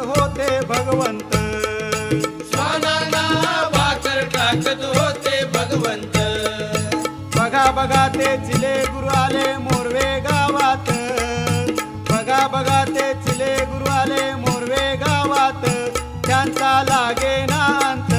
होते भगवंत, श्वानांना भाकर टाकत होते भगवंत. बघा बघा ते चिले गुरु आले मोरवे गावात, बघा बघा ते चिले गुरु आले मोरवे गावात, त्यांचा लागे ना अंत